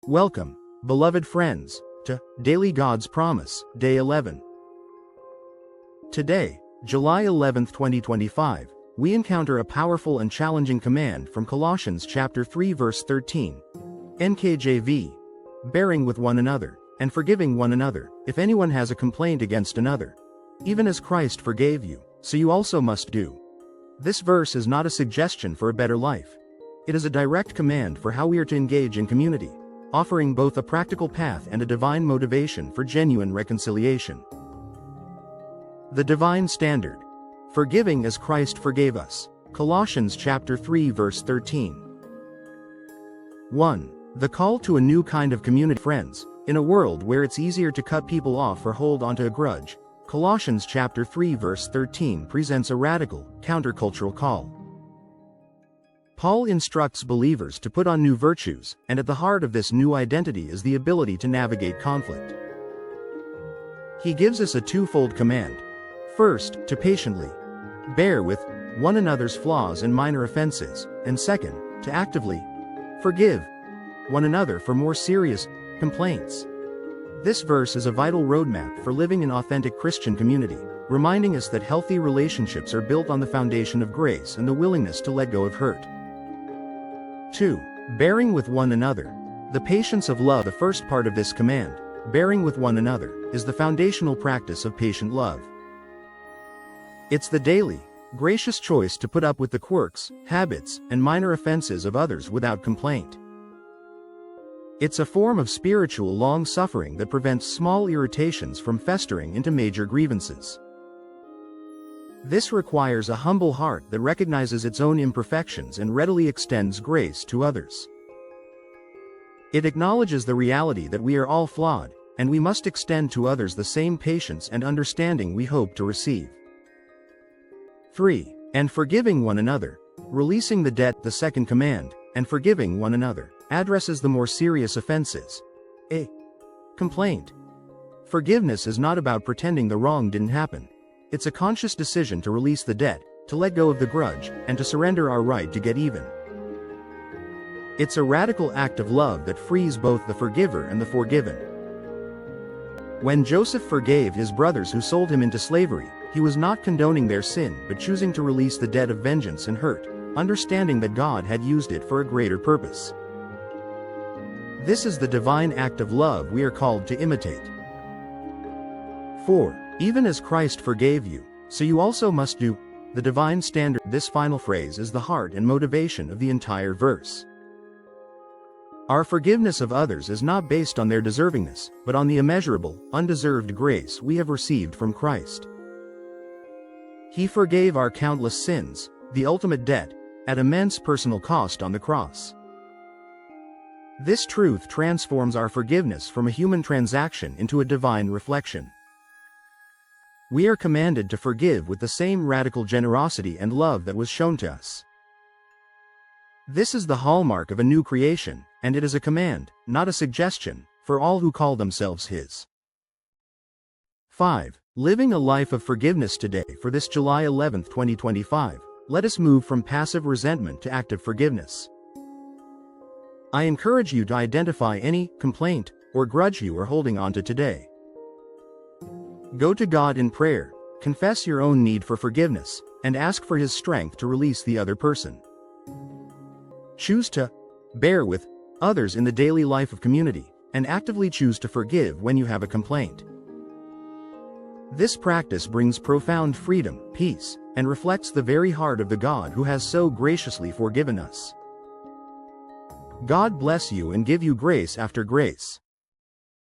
Welcome, beloved friends, to Daily God's Promise, Day 11. Today, July 11, 2025, we encounter a powerful and challenging command from Colossians chapter 3 verse 13. NKJV. Bearing with one another, and forgiving one another, if anyone has a complaint against another. Even as Christ forgave you, so you also must do. This verse is not a suggestion for a better life. It is a direct command for how we are to engage in community, offering both a practical path and a divine motivation for genuine reconciliation. The divine standard. Forgiving as Christ forgave us. Colossians chapter 3 verse 13. 1. The call to a new kind of community. Friends, in a world where it's easier to cut people off or hold onto a grudge, Colossians chapter 3 verse 13 presents a radical, countercultural call. Paul instructs believers to put on new virtues, and at the heart of this new identity is the ability to navigate conflict. He gives us a twofold command. First, to patiently bear with one another's flaws and minor offenses, and second, to actively forgive one another for more serious complaints. This verse is a vital roadmap for living in authentic Christian community, reminding us that healthy relationships are built on the foundation of grace and the willingness to let go of hurt. 2. Bearing with one another. The patience of love. The first part of this command, bearing with one another, is the foundational practice of patient love. It's the daily, gracious choice to put up with the quirks, habits, and minor offenses of others without complaint. It's a form of spiritual long-suffering that prevents small irritations from festering into major grievances. This requires a humble heart that recognizes its own imperfections and readily extends grace to others. It acknowledges the reality that we are all flawed, and we must extend to others the same patience and understanding we hope to receive. 3. And forgiving one another. Releasing the debt. The second command, and forgiving one another, addresses the more serious offenses. A complaint. Forgiveness is not about pretending the wrong didn't happen. It's a conscious decision to release the debt, to let go of the grudge, and to surrender our right to get even. It's a radical act of love that frees both the forgiver and the forgiven. When Joseph forgave his brothers who sold him into slavery, he was not condoning their sin but choosing to release the debt of vengeance and hurt, understanding that God had used it for a greater purpose. This is the divine act of love we are called to imitate. 4. Even as Christ forgave you, so you also must do. The divine standard. This final phrase is the heart and motivation of the entire verse. Our forgiveness of others is not based on their deservingness, but on the immeasurable, undeserved grace we have received from Christ. He forgave our countless sins, the ultimate debt, at immense personal cost on the cross. This truth transforms our forgiveness from a human transaction into a divine reflection. We are commanded to forgive with the same radical generosity and love that was shown to us. This is the hallmark of a new creation, and it is a command, not a suggestion, for all who call themselves His. 5. Living a life of forgiveness today. For this July 11, 2025, let us move from passive resentment to active forgiveness. I encourage you to identify any complaint or grudge you are holding onto today. Go to God in prayer, confess your own need for forgiveness, and ask for His strength to release the other person. Choose to bear with others in the daily life of community, and actively choose to forgive when you have a complaint. This practice brings profound freedom, peace, and reflects the very heart of the God who has so graciously forgiven us. God bless you and give you grace after grace.